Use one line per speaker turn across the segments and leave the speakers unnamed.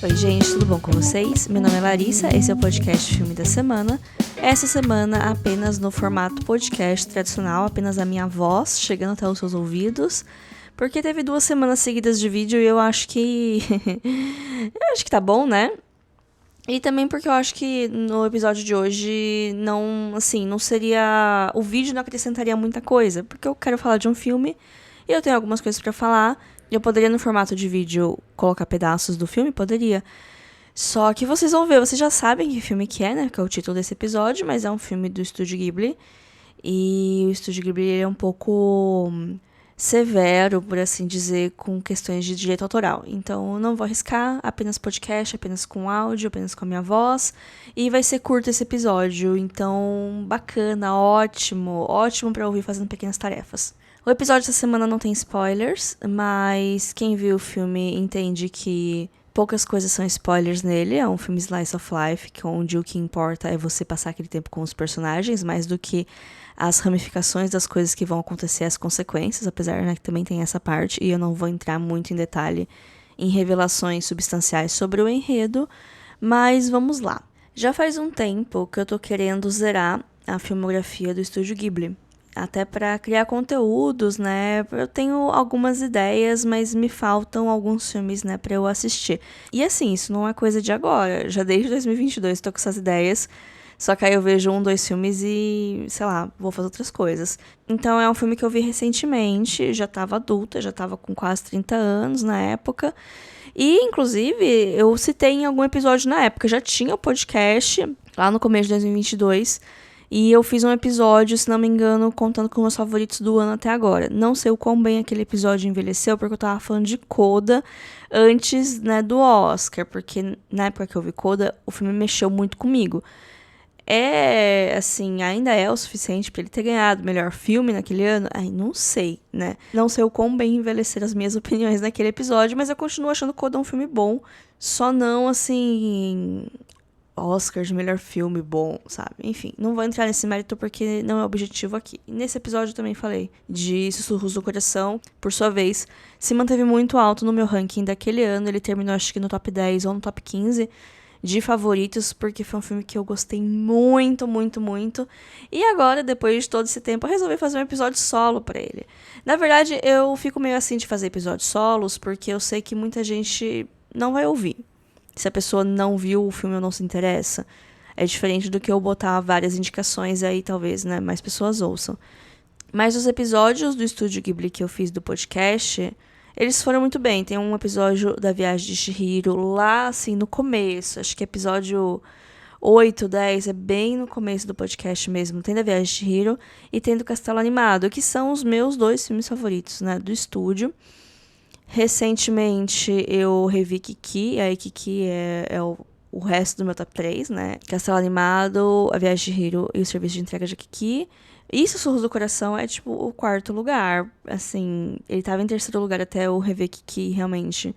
Oi gente, tudo bom com vocês? Meu nome é Larissa, esse é o podcast Filme da Semana. Essa semana apenas no formato podcast tradicional, apenas a minha voz chegando até os seus ouvidos, porque teve 2 semanas seguidas de vídeo e eu acho que... tá bom, né? E também porque eu acho que no episódio de hoje não seria... O vídeo não acrescentaria muita coisa, porque eu quero falar de um filme e eu tenho algumas coisas pra falar. Eu poderia, no formato de vídeo, colocar pedaços do filme? Poderia. Só que vocês vão ver, vocês já sabem que filme que é, né? Que é o título desse episódio, mas é um filme do Estúdio Ghibli. E o Estúdio Ghibli é um pouco severo, por assim dizer, com questões de direito autoral. Então, eu não vou arriscar, apenas podcast, apenas com áudio, apenas com a minha voz. E vai ser curto esse episódio, então, bacana, ótimo pra ouvir fazendo pequenas tarefas. O episódio dessa semana não tem spoilers, mas quem viu o filme entende que poucas coisas são spoilers nele. É um filme slice of life, onde o que importa é você passar aquele tempo com os personagens, mais do que as ramificações das coisas que vão acontecer, as consequências, apesar, né, que também tem essa parte, e eu não vou entrar muito em detalhe em revelações substanciais sobre o enredo, mas vamos lá. Já faz um tempo que eu tô querendo zerar a filmografia do Estúdio Ghibli. Até para criar conteúdos, né? Eu tenho algumas ideias, mas me faltam alguns filmes, né, para eu assistir. E assim, isso não é coisa de agora. Já desde 2022 tô com essas ideias. Só que aí eu vejo 1, 2 filmes e, sei lá, vou fazer outras coisas. Então é um filme que eu vi recentemente, já tava adulta, já tava com quase 30 anos na época. E, inclusive, eu citei em algum episódio na época. Já tinha o podcast, lá no começo de 2022. E eu fiz um episódio, se não me engano, contando com meus favoritos do ano até agora. Não sei o quão bem aquele episódio envelheceu, porque eu tava falando de Coda antes, né, do Oscar. Porque na época que eu vi Coda, o filme mexeu muito comigo. Ainda é o suficiente pra ele ter ganhado o melhor filme naquele ano? Ai, não sei, né? Não sei o quão bem envelheceram as minhas opiniões naquele episódio, mas eu continuo achando Coda um filme bom. Só não, Oscar de melhor filme bom, sabe? Enfim, não vou entrar nesse mérito porque não é o objetivo aqui. Nesse episódio eu também falei de Sussurros do Coração, por sua vez, se manteve muito alto no meu ranking daquele ano. Ele terminou, acho que no top 10 ou no top 15 de favoritos, porque foi um filme que eu gostei muito, muito, muito. E agora, depois de todo esse tempo, eu resolvi fazer um episódio solo pra ele. Na verdade, eu fico meio assim de fazer episódios solos, porque eu sei que muita gente não vai ouvir. Se a pessoa não viu o filme ou não se interessa, é diferente do que eu botar várias indicações aí, talvez, né, mais pessoas ouçam. Mas os episódios do Estúdio Ghibli que eu fiz do podcast, eles foram muito bem. Tem um episódio da Viagem de Chihiro lá, assim, no começo. Acho que episódio 8, 10, é bem no começo do podcast mesmo. Tem da Viagem de Chihiro e tem do Castelo Animado, que são os meus 2 filmes favoritos, né, do estúdio. Recentemente eu revi Kiki, aí Kiki é o resto do meu top 3, né? Castelo Animado, A Viagem de Chihiro e o Serviço de Entrega de Kiki. E Sussurros do Coração é, tipo, o 4º lugar. Assim, ele tava em 3º lugar até eu rever Kiki, realmente.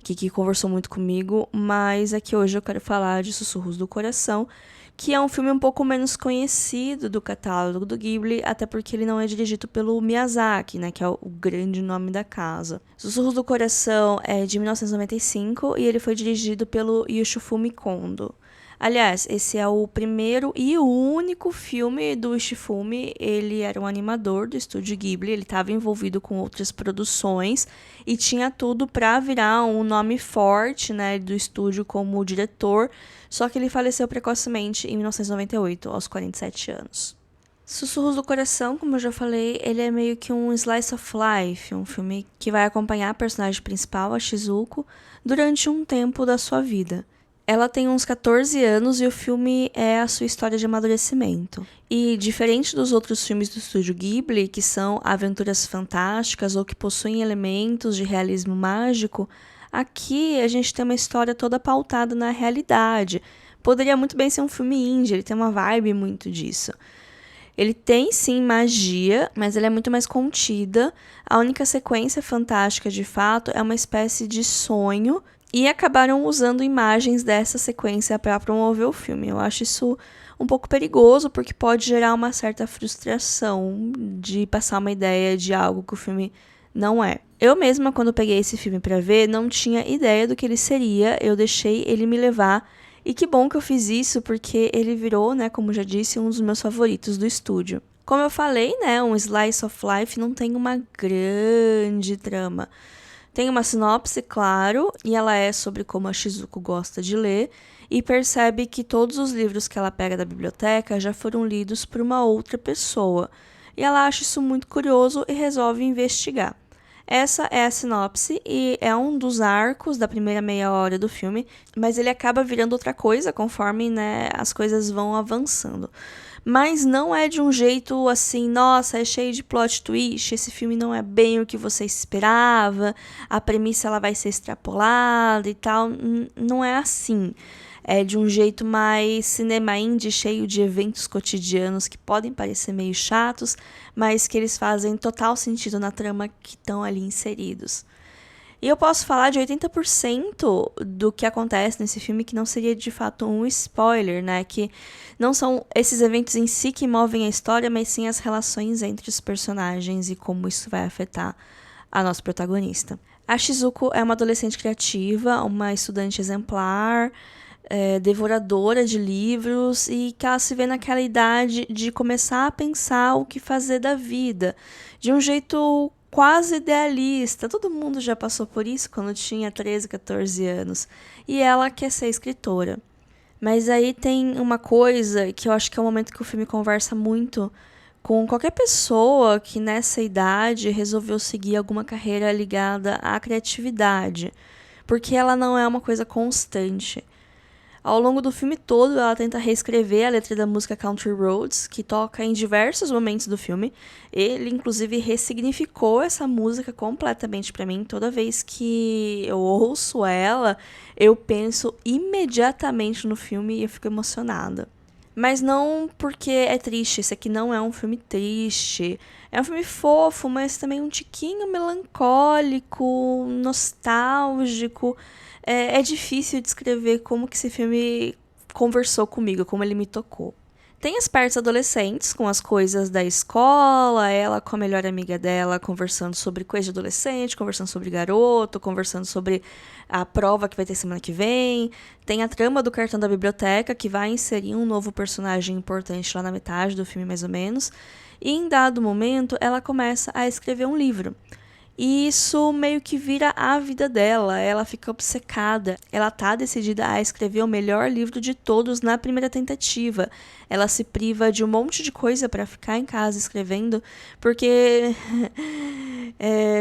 Kiki conversou muito comigo, mas aqui hoje eu quero falar de Sussurros do Coração, que é um filme um pouco menos conhecido do catálogo do Ghibli, até porque ele não é dirigido pelo Miyazaki, né, que é o grande nome da casa. Sussurros do Coração é de 1995 e ele foi dirigido pelo Yoshifumi Kondo. Aliás, esse é o primeiro e o único filme do Yoshifumi. Ele era um animador do Estúdio Ghibli, ele estava envolvido com outras produções e tinha tudo para virar um nome forte, né, do estúdio como diretor, só que ele faleceu precocemente em 1998, aos 47 anos. Sussurros do Coração, como eu já falei, ele é meio que um slice of life, um filme que vai acompanhar a personagem principal, a Shizuko, durante um tempo da sua vida. Ela tem uns 14 anos e o filme é a sua história de amadurecimento. E diferente dos outros filmes do Estúdio Ghibli, que são aventuras fantásticas ou que possuem elementos de realismo mágico, aqui a gente tem uma história toda pautada na realidade. Poderia muito bem ser um filme indie, ele tem uma vibe muito disso. Ele tem, sim, magia, mas ele é muito mais contida. A única sequência fantástica, de fato, é uma espécie de sonho. E acabaram usando imagens dessa sequência para promover o filme. Eu acho isso um pouco perigoso, porque pode gerar uma certa frustração de passar uma ideia de algo que o filme Não é. Eu mesma, quando peguei esse filme pra ver, não tinha ideia do que ele seria, eu deixei ele me levar. E que bom que eu fiz isso, porque ele virou, né, como já disse, um dos meus favoritos do estúdio. Como eu falei, né, um slice of life não tem uma grande trama. Tem uma sinopse, claro, e ela é sobre como a Shizuko gosta de ler, e percebe que todos os livros que ela pega da biblioteca já foram lidos por uma outra pessoa. E ela acha isso muito curioso e resolve investigar. Essa é a sinopse e é um dos arcos da primeira meia hora do filme, mas ele acaba virando outra coisa conforme, né, as coisas vão avançando. Mas não é de um jeito assim, nossa, é cheio de plot twist, esse filme não é bem o que você esperava, a premissa ela vai ser extrapolada e tal, não é assim. É de um jeito mais cinema indie, cheio de eventos cotidianos que podem parecer meio chatos, mas que eles fazem total sentido na trama que estão ali inseridos. E eu posso falar de 80% do que acontece nesse filme que não seria de fato um spoiler, né? Que não são esses eventos em si que movem a história, mas sim as relações entre os personagens e como isso vai afetar a nossa protagonista. A Shizuko é uma adolescente criativa, uma estudante exemplar, devoradora de livros e que ela se vê naquela idade de começar a pensar o que fazer da vida, de um jeito quase idealista. Todo mundo já passou por isso quando tinha 13, 14 anos. E ela quer ser escritora. Mas aí tem uma coisa que eu acho que é o momento que o filme conversa muito com qualquer pessoa que nessa idade resolveu seguir alguma carreira ligada à criatividade. Porque ela não é uma coisa constante. Ao longo do filme todo, ela tenta reescrever a letra da música Country Roads, que toca em diversos momentos do filme. Ele, inclusive, ressignificou essa música completamente pra mim. Toda vez que eu ouço ela, eu penso imediatamente no filme e eu fico emocionada. Mas não porque é triste, esse aqui não é um filme triste. É um filme fofo, mas também um tiquinho melancólico, nostálgico. É difícil descrever como que esse filme conversou comigo, como ele me tocou. Tem as partes adolescentes, com as coisas da escola, ela com a melhor amiga dela conversando sobre coisa de adolescente, conversando sobre garoto, conversando sobre a prova que vai ter semana que vem. Tem a trama do cartão da biblioteca, que vai inserir um novo personagem importante lá na metade do filme, mais ou menos. E em dado momento, ela começa a escrever um livro. E isso meio que vira a vida dela, ela fica obcecada. Ela tá decidida a escrever o melhor livro de todos na primeira tentativa. Ela se priva de um monte de coisa para ficar em casa escrevendo, porque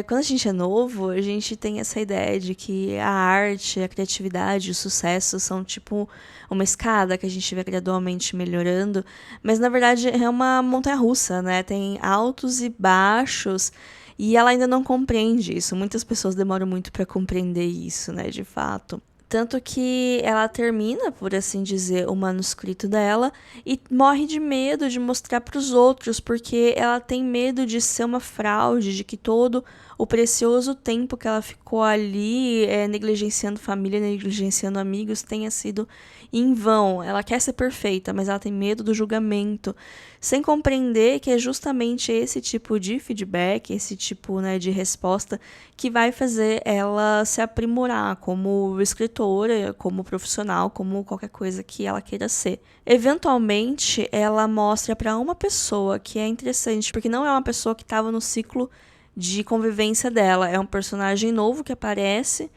quando a gente é novo, a gente tem essa ideia de que a arte, a criatividade, o sucesso são tipo uma escada que a gente vai gradualmente melhorando, mas na verdade é uma montanha-russa, né? Tem altos e baixos. E ela ainda não compreende isso. Muitas pessoas demoram muito para compreender isso, né, de fato. Tanto que ela termina, por assim dizer, o manuscrito dela e morre de medo de mostrar para os outros, porque ela tem medo de ser uma fraude, de que todo o precioso tempo que ela ficou ali negligenciando família, negligenciando amigos, tenha sido em vão. Ela quer ser perfeita, mas ela tem medo do julgamento, sem compreender que é justamente esse tipo de feedback, esse tipo, né, de resposta que vai fazer ela se aprimorar como escritora, como profissional, como qualquer coisa que ela queira ser. Eventualmente, ela mostra para uma pessoa que é interessante, porque não é uma pessoa que estava no ciclo de convivência dela, é um personagem novo que aparece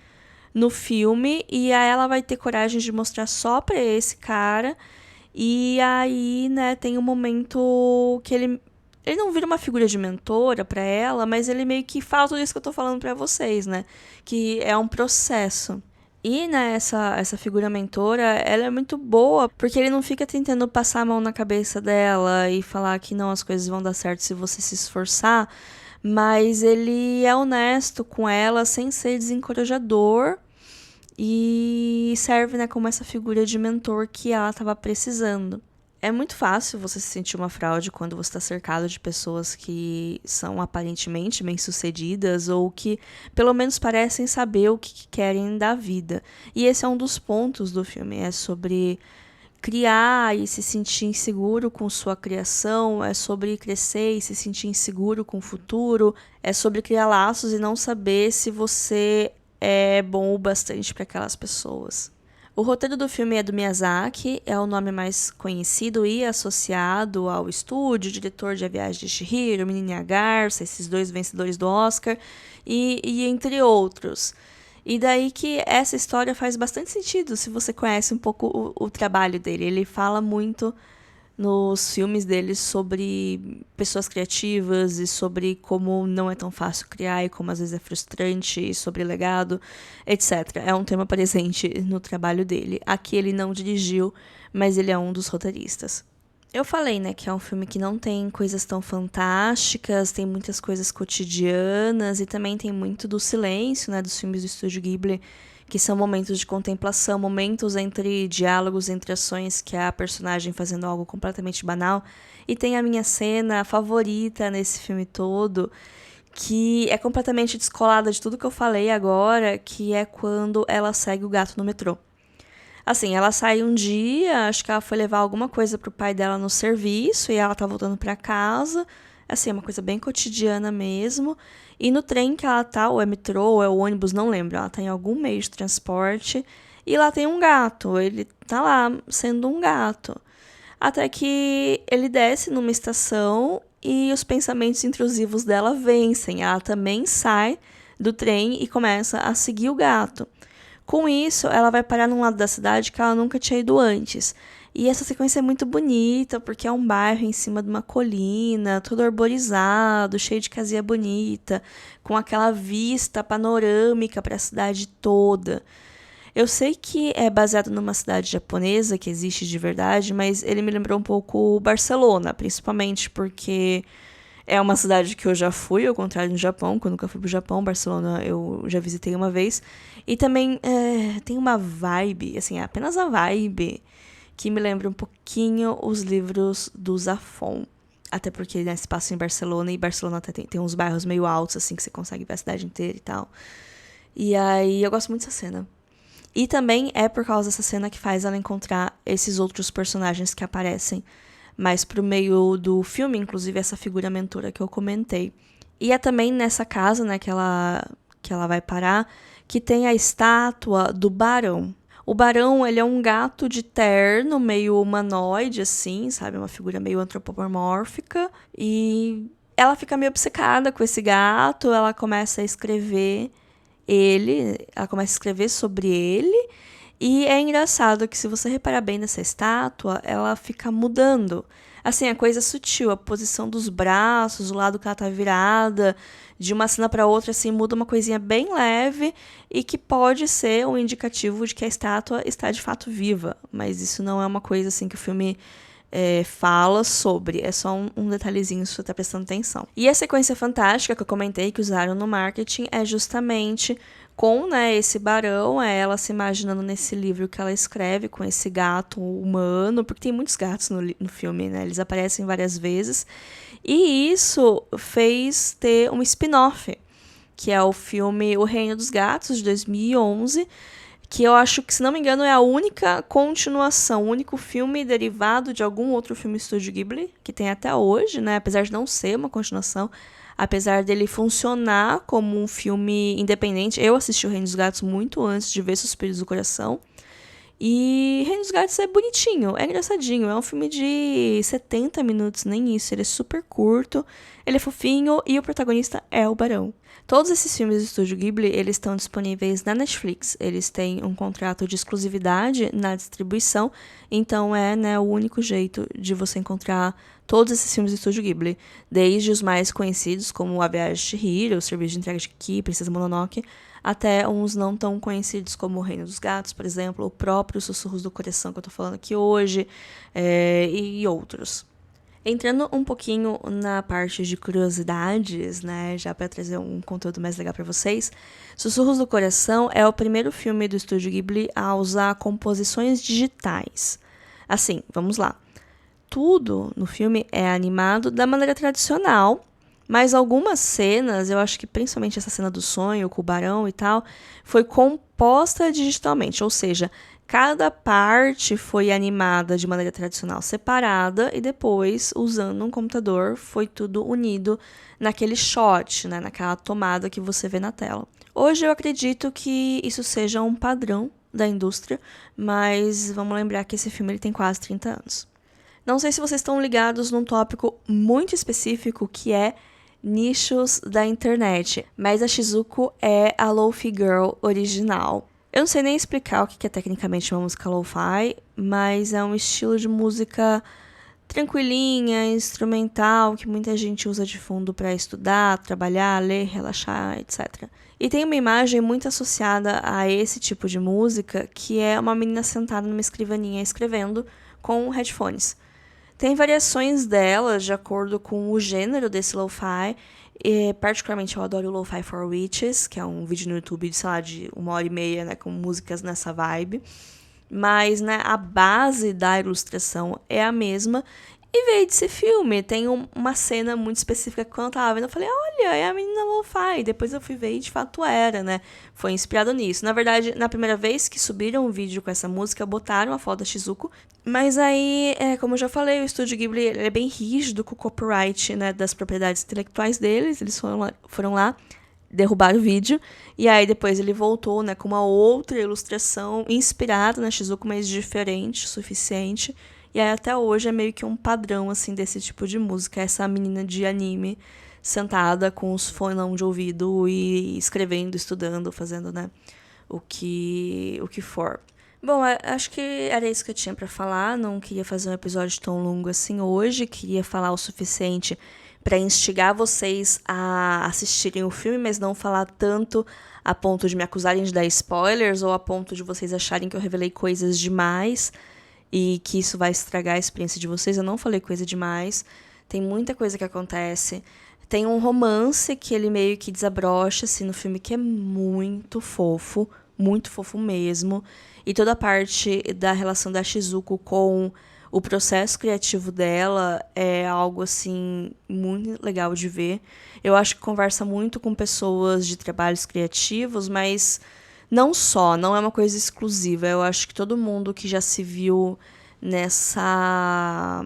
no filme e aí ela vai ter coragem de mostrar só pra esse cara. E aí, né, tem um momento que ele não vira uma figura de mentora pra ela, mas ele meio que fala tudo isso que eu tô falando pra vocês, né? Que é um processo. E, né, essa figura mentora, ela é muito boa, porque ele não fica tentando passar a mão na cabeça dela e falar que não, as coisas vão dar certo se você se esforçar, mas ele é honesto com ela sem ser desencorajador e serve, né, como essa figura de mentor que ela estava precisando. É muito fácil você se sentir uma fraude quando você está cercado de pessoas que são aparentemente bem-sucedidas ou que pelo menos parecem saber o que querem da vida. E esse é um dos pontos do filme, é sobre criar e se sentir inseguro com sua criação, é sobre crescer e se sentir inseguro com o futuro, é sobre criar laços e não saber se você é bom o bastante para aquelas pessoas. O roteiro do filme é do Miyazaki, é o nome mais conhecido e associado ao estúdio, diretor de A Viagem de Chihiro, Menina e a Garça, esses 2 vencedores do Oscar, e entre outros. E daí que essa história faz bastante sentido se você conhece um pouco o trabalho dele. Ele fala muito nos filmes dele sobre pessoas criativas e sobre como não é tão fácil criar e como às vezes é frustrante, e sobre legado, etc. É um tema presente no trabalho dele. Aqui ele não dirigiu, mas ele é um dos roteiristas. Eu falei, né, que é um filme que não tem coisas tão fantásticas, tem muitas coisas cotidianas e também tem muito do silêncio, né, dos filmes do Estúdio Ghibli, que são momentos de contemplação, momentos entre diálogos, entre ações, que é a personagem fazendo algo completamente banal. E tem a minha cena favorita nesse filme todo, que é completamente descolada de tudo que eu falei agora, que é quando ela segue o gato no metrô. Assim, ela sai um dia, acho que ela foi levar alguma coisa pro pai dela no serviço e ela tá voltando pra casa. Assim, é uma coisa bem cotidiana mesmo. E no trem que ela tá, ou é metrô, ou é o ônibus, não lembro. Ela tá em algum meio de transporte. E lá tem um gato. Ele tá lá sendo um gato. Até que ele desce numa estação e os pensamentos intrusivos dela vencem. Ela também sai do trem e começa a seguir o gato. Com isso, ela vai parar num lado da cidade que ela nunca tinha ido antes. E essa sequência é muito bonita, porque é um bairro em cima de uma colina, todo arborizado, cheio de casinha bonita, com aquela vista panorâmica para a cidade toda. Eu sei que é baseado numa cidade japonesa, que existe de verdade, mas ele me lembrou um pouco Barcelona, principalmente porque é uma cidade que eu já fui, ao contrário do Japão, quando eu nunca fui pro Japão, Barcelona eu já visitei uma vez. E também tem uma vibe, assim, apenas a vibe, que me lembra um pouquinho os livros do Zafón. Até porque, né, se passa em Barcelona, e Barcelona até tem uns bairros meio altos, assim, que você consegue ver a cidade inteira e tal. E aí eu gosto muito dessa cena. E também é por causa dessa cena que faz ela encontrar esses outros personagens que aparecem mais pro meio do filme, inclusive essa figura mentora que eu comentei. E é também nessa casa, né, que ela vai parar, que tem a estátua do Barão. O Barão, ele é um gato de terno, meio humanoide, assim, sabe? Uma figura meio antropomórfica. E ela fica meio obcecada com esse gato, ela começa a escrever sobre ele. E é engraçado que se você reparar bem nessa estátua, ela fica mudando. Assim, a coisa sutil, a posição dos braços, o lado que ela tá virada, de uma cena para outra, assim, muda uma coisinha bem leve e que pode ser um indicativo de que a estátua está de fato viva. Mas isso não é uma coisa, assim, que o filme fala sobre. É só um detalhezinho se você tá prestando atenção. E a sequência fantástica que eu comentei que usaram no marketing é justamente com, né, esse barão, ela se imaginando nesse livro que ela escreve com esse gato humano, porque tem muitos gatos no filme, né, eles aparecem várias vezes, e isso fez ter um spin-off, que é o filme O Reino dos Gatos, de 2011, que eu acho que, se não me engano, é a única continuação, o único filme derivado de algum outro filme Estúdio Ghibli, que tem até hoje, né, apesar de não ser uma continuação, apesar dele funcionar como um filme independente. Eu assisti o Reino dos Gatos muito antes de ver Suspiros do Coração. E Reino dos Gatos é bonitinho, é engraçadinho. É um filme de 70 minutos, nem isso. Ele é super curto, ele é fofinho e o protagonista é o Barão. Todos esses filmes do Estúdio Ghibli, eles estão disponíveis na Netflix. Eles têm um contrato de exclusividade na distribuição, então é, né, o único jeito de você encontrar todos esses filmes do Estúdio Ghibli, desde os mais conhecidos, como A Viagem de Chihiro, O Serviço de Entrega de Ki, Princesa Mononoke, até uns não tão conhecidos como O Reino dos Gatos, por exemplo, o próprio Sussurros do Coração que eu tô falando aqui hoje, e outros. Entrando um pouquinho na parte de curiosidades, né, já para trazer um conteúdo mais legal para vocês, Sussurros do Coração é o primeiro filme do Estúdio Ghibli a usar composições digitais. Assim, vamos lá. Tudo no filme é animado da maneira tradicional, mas algumas cenas, eu acho que principalmente essa cena do sonho com o barão e tal, foi composta digitalmente, ou seja, Cada parte foi animada de maneira tradicional separada e depois, usando um computador, foi tudo unido naquele shot, né, naquela tomada que você vê na tela. Hoje eu acredito que isso seja um padrão da indústria, mas vamos lembrar que esse filme ele tem quase 30 anos. Não sei se vocês estão ligados num tópico muito específico que é nichos da internet, mas a Shizuko é a Lo-Fi Girl original. Eu não sei nem explicar o que é tecnicamente uma música lo-fi, mas é um estilo de música tranquilinha, instrumental, que muita gente usa de fundo para estudar, trabalhar, ler, relaxar, etc. E tem uma imagem muito associada a esse tipo de música, que é uma menina sentada numa escrivaninha escrevendo com headphones. Tem variações dela de acordo com o gênero desse lo-fi. E, particularmente, eu adoro o Lo-Fi for Witches, que é um vídeo no YouTube de, sei lá, de 1h30, né, com músicas nessa vibe. Mas, né, a base da ilustração é a mesma. E veio desse filme. Tem uma cena muito específica que quando eu tava vendo, eu falei, olha, é a menina lo-fi. Depois eu fui ver e de fato era, né? Foi inspirado nisso. Na verdade, na primeira vez que subiram um vídeo com essa música, botaram a foto da Shizuko. Mas aí, como eu já falei, o Estúdio Ghibli ele é bem rígido com o copyright, né, das propriedades intelectuais deles. Eles foram lá derrubar o vídeo, e aí depois ele voltou, né, com uma outra ilustração inspirada na Shizuko, mas diferente o suficiente. E aí até hoje é meio que um padrão, assim, desse tipo de música. Essa menina de anime sentada com os fones de ouvido e escrevendo, estudando, fazendo, né, o que for. Bom, acho que era isso que eu tinha pra falar. Não queria fazer um episódio tão longo assim hoje. Queria falar o suficiente pra instigar vocês a assistirem o filme, mas não falar tanto a ponto de me acusarem de dar spoilers ou a ponto de vocês acharem que eu revelei coisas demais e que isso vai estragar a experiência de vocês. Eu não falei coisa demais. Tem muita coisa que acontece. Tem um romance que ele meio que desabrocha assim, no filme, que é muito fofo mesmo. E toda a parte da relação da Shizuko com o processo criativo dela é algo, assim, muito legal de ver. Eu acho que conversa muito com pessoas de trabalhos criativos, mas não é uma coisa exclusiva. Eu acho que todo mundo que já se viu nessa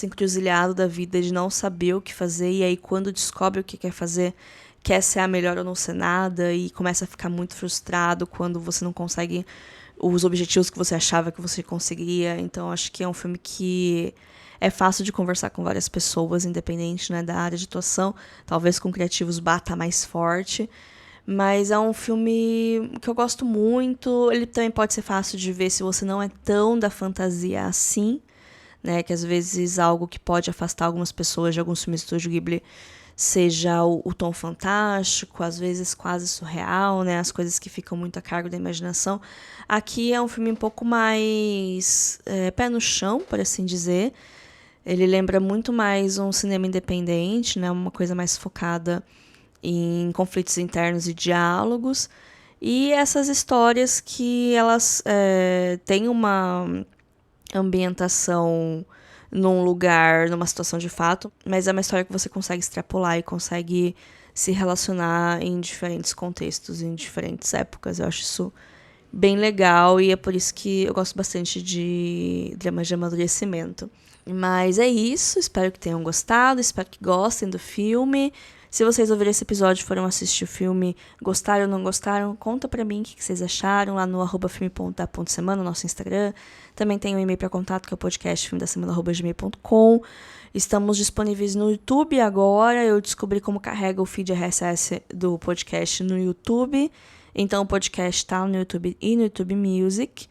encruzilhada da vida de não saber o que fazer, e aí quando descobre o que quer fazer, quer ser a melhor ou não ser nada, e começa a ficar muito frustrado quando você não consegue os objetivos que você achava que você conseguiria. Então acho que é um filme que é fácil de conversar com várias pessoas, independente, né, da área de atuação. Talvez com criativos bata mais forte. Mas é um filme que eu gosto muito. Ele também pode ser fácil de ver se você não é tão da fantasia assim, né? Que às vezes algo que pode afastar algumas pessoas de alguns filmes do Estúdio Ghibli seja o tom fantástico, às vezes quase surreal, né? As coisas que ficam muito a cargo da imaginação. Aqui é um filme um pouco mais pé no chão, por assim dizer. Ele lembra muito mais um cinema independente, né? Uma coisa mais focada em conflitos internos e diálogos. E essas histórias que elas têm uma ambientação num lugar, numa situação de fato, mas é uma história que você consegue extrapolar e consegue se relacionar em diferentes contextos, em diferentes épocas. Eu acho isso bem legal e é por isso que eu gosto bastante de dramas de amadurecimento. Mas é isso, espero que tenham gostado, espero que gostem do filme. Se vocês ouvirem esse episódio e foram assistir o filme, gostaram ou não gostaram, conta pra mim o que vocês acharam lá no @filme.da.semana, nosso Instagram. Também tem um e-mail para contato, que é o podcast filmedasemana@gmail.com. Estamos disponíveis no YouTube agora. Eu descobri como carrega o feed RSS do podcast no YouTube. Então o podcast tá no YouTube e no YouTube Music.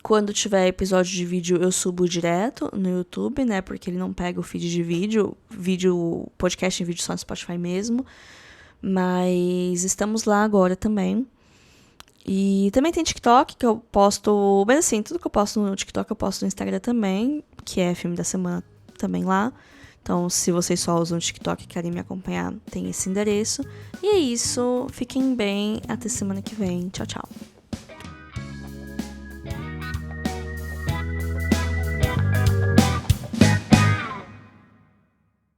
Quando tiver episódio de vídeo, eu subo direto no YouTube, né? Porque ele não pega o feed de vídeo. Podcast em vídeo só no Spotify mesmo. Mas estamos lá agora também. E também tem TikTok, que eu posto... Mas assim, tudo que eu posto no TikTok, eu posto no Instagram também. Que é Filme da Semana também lá. Então, se vocês só usam o TikTok e querem me acompanhar, tem esse endereço. E é isso. Fiquem bem. Até semana que vem. Tchau, tchau.